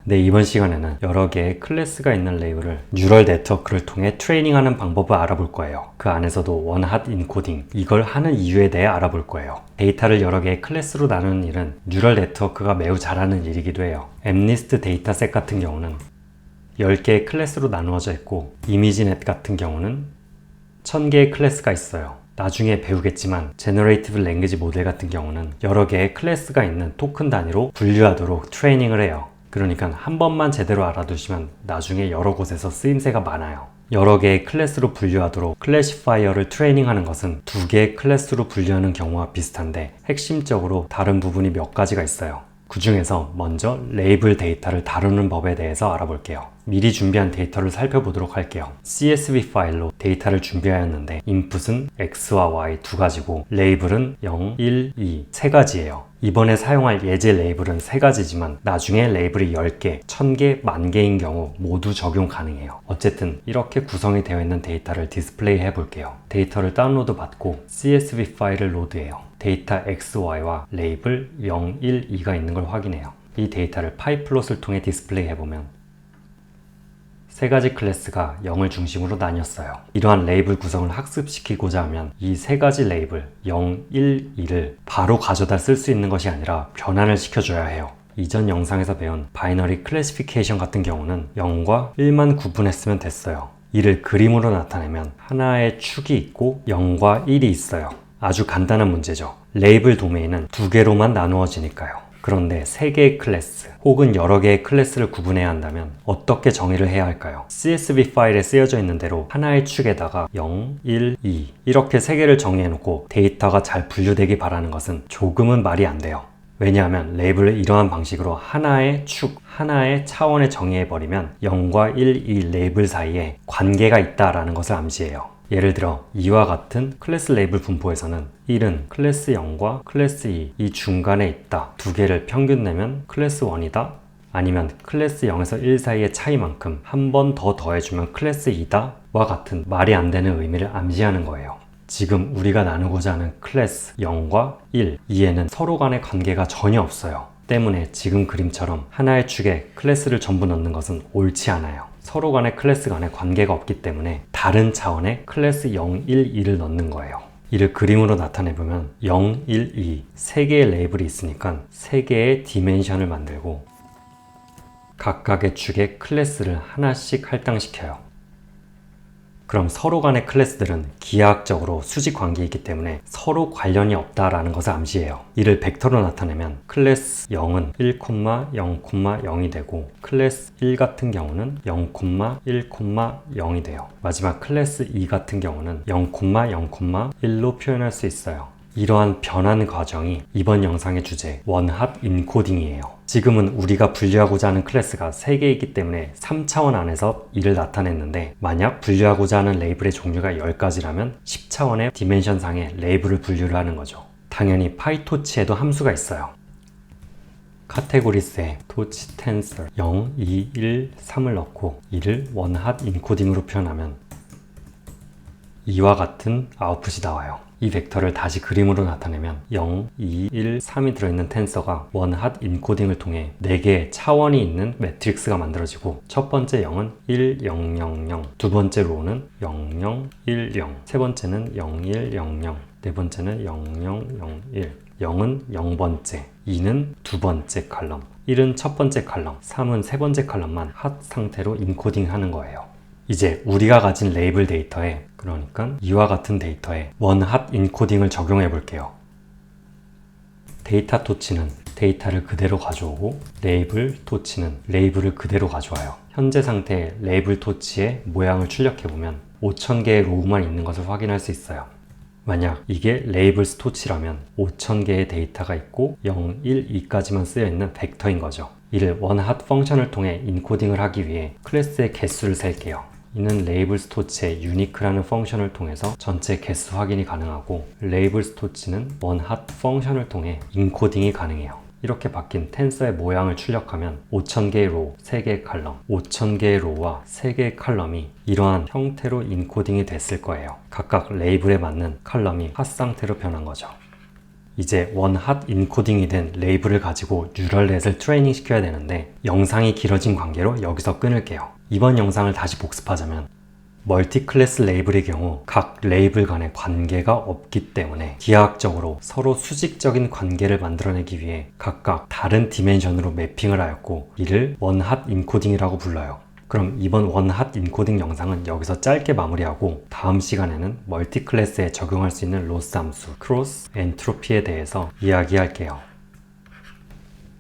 네, 이번 시간에는 여러 개의 클래스가 있는 레이블을 뉴럴 네트워크를 통해 트레이닝하는 방법을 알아볼 거예요. 그 안에서도 원핫 인코딩, 이걸 하는 이유에 대해 알아볼 거예요. 데이터를 여러 개의 클래스로 나누는 일은 뉴럴 네트워크가 매우 잘하는 일이기도 해요. 엠니스트 데이터셋 같은 경우는 10개의 클래스로 나누어져 있고, 이미지넷 같은 경우는 1000개의 클래스가 있어요. 나중에 배우겠지만 제너레이티브 랭귀지 모델 같은 경우는 여러 개의 클래스가 있는 토큰 단위로 분류하도록 트레이닝을 해요. 그러니까 한 번만 제대로 알아두시면 나중에 여러 곳에서 쓰임새가 많아요. 여러 개의 클래스로 분류하도록 클래시파이어를 트레이닝하는 것은 두 개의 클래스로 분류하는 경우와 비슷한데, 핵심적으로 다른 부분이 몇 가지가 있어요. 그 중에서 먼저 레이블 데이터를 다루는 법에 대해서 알아볼게요. 미리 준비한 데이터를 살펴보도록 할게요. CSV 파일로 데이터를 준비하였는데 인풋은 X와 Y 두 가지고 레이블은 0, 1, 2 세 가지예요. 이번에 사용할 예제 레이블은 세 가지지만 나중에 레이블이 10개, 1000개, 10,000개인 경우 모두 적용 가능해요. 어쨌든 이렇게 구성이 되어 있는 데이터를 디스플레이 해볼게요. 데이터를 다운로드 받고 CSV 파일을 로드해요. 데이터 XY와 레이블 0, 1, 2가 있는 걸 확인해요. 이 데이터를 파이플롯을 통해 디스플레이 해보면 세 가지 클래스가 0을 중심으로 나뉘었어요. 이러한 레이블 구성을 학습시키고자 하면 이 세 가지 레이블 0, 1, 2를 바로 가져다 쓸 수 있는 것이 아니라 변환을 시켜줘야 해요. 이전 영상에서 배운 바이너리 클래시피케이션 같은 경우는 0과 1만 구분했으면 됐어요. 이를 그림으로 나타내면 하나의 축이 있고 0과 1이 있어요. 아주 간단한 문제죠. 레이블 도메인은 두 개로만 나누어지니까요. 그런데 세 개의 클래스 혹은 여러 개의 클래스를 구분해야 한다면 어떻게 정의를 해야 할까요? CSV 파일에 쓰여져 있는 대로 하나의 축에다가 0, 1, 2 이렇게 세 개를 정의해놓고 데이터가 잘 분류되기 바라는 것은 조금은 말이 안 돼요. 왜냐하면 레이블을 이러한 방식으로 하나의 축, 하나의 차원에 정의해버리면 0과 1, 2 레이블 사이에 관계가 있다라는 것을 암시해요. 예를 들어 이와 같은 클래스 레이블 분포에서는 1은 클래스 0과 클래스 2 이 중간에 있다. 두 개를 평균 내면 클래스 1이다. 아니면 클래스 0에서 1 사이의 차이만큼 한 번 더 더해주면 클래스 2다. 와 같은 말이 안 되는 의미를 암시하는 거예요. 지금 우리가 나누고자 하는 클래스 0과 1, 2에는 서로 간의 관계가 전혀 없어요. 때문에 지금 그림처럼 하나의 축에 클래스를 전부 넣는 것은 옳지 않아요. 서로 간의 클래스 간에 관계가 없기 때문에 다른 차원의 클래스 0, 1, 2를 넣는 거예요. 이를 그림으로 나타내보면 0, 1, 2 세 개의 레이블이 있으니까 세 개의 디멘션을 만들고 각각의 축에 클래스를 하나씩 할당시켜요. 그럼 서로 간의 클래스들은 기하학적으로 수직 관계이기 때문에 서로 관련이 없다라는 것을 암시해요. 이를 벡터로 나타내면 클래스 0은 1,0,0이 되고 클래스 1 같은 경우는 0,1,0이 돼요. 마지막 클래스 2 같은 경우는 0,0,1로 표현할 수 있어요. 이러한 변환 과정이 이번 영상의 주제 원핫 인코딩이에요. 지금은 우리가 분류하고자 하는 클래스가 3개이기 때문에 3차원 안에서 이를 나타냈는데, 만약 분류하고자 하는 레이블의 종류가 10가지라면 10차원의 디멘션상의 레이블을 분류를 하는 거죠. 당연히 파이토치에도 함수가 있어요. 카테고리스에 토치 텐서 0, 2, 1, 3을 넣고 이를 원핫 인코딩으로 표현하면 이와 같은 아웃풋이 나와요. 이 벡터를 다시 그림으로 나타내면 0, 2, 1, 3이 들어있는 텐서가 원핫 인코딩을 통해 4개의 차원이 있는 매트릭스가 만들어지고, 첫 번째 0은 1, 0, 0, 0, 두 번째 로우는 0, 0, 1, 0, 세 번째는 0, 1, 0, 0, 네 번째는 0, 0, 0, 1. 0은 0번째, 2는 두 번째 칼럼, 1은 첫 번째 칼럼, 3은 세 번째 칼럼만 핫 상태로 인코딩 하는 거예요. 이제 우리가 가진 레이블 데이터에, 그러니까 이와 같은 데이터에 원핫 인코딩을 적용해 볼게요. 데이터 토치는 데이터를 그대로 가져오고 레이블 토치는 레이블을 그대로 가져와요. 현재 상태의 레이블 토치의 모양을 출력해 보면 5000개의 로우만 있는 것을 확인할 수 있어요. 만약 이게 레이블 스토치라면 5000개의 데이터가 있고 0, 1, 2까지만 쓰여 있는 벡터인 거죠. 이를 원핫 펑션을 통해 인코딩을 하기 위해 클래스의 개수를 셀게요. 이는 레이블 스토치의 유니크라는 펑션을 통해서 전체 개수 확인이 가능하고, 레이블 스토치는 원핫 펑션을 통해 인코딩이 가능해요. 이렇게 바뀐 텐서의 모양을 출력하면 5000개의 로우, 3개의 칼럼, 5000개의 로우와 3개의 칼럼이 이러한 형태로 인코딩이 됐을 거예요. 각각 레이블에 맞는 칼럼이 핫 상태로 변한 거죠. 이제 원핫 인코딩이 된 레이블을 가지고 뉴럴넷을 트레이닝 시켜야 되는데 영상이 길어진 관계로 여기서 끊을게요. 이번 영상을 다시 복습하자면 멀티 클래스 레이블의 경우 각 레이블 간의 관계가 없기 때문에 기하학적으로 서로 수직적인 관계를 만들어내기 위해 각각 다른 디멘션으로 매핑을 하였고 이를 원핫 인코딩이라고 불러요. 그럼 이번 원핫 인코딩 영상은 여기서 짧게 마무리하고 다음 시간에는 멀티 클래스에 적용할 수 있는 로스 함수 크로스 엔트로피에 대해서 이야기할게요.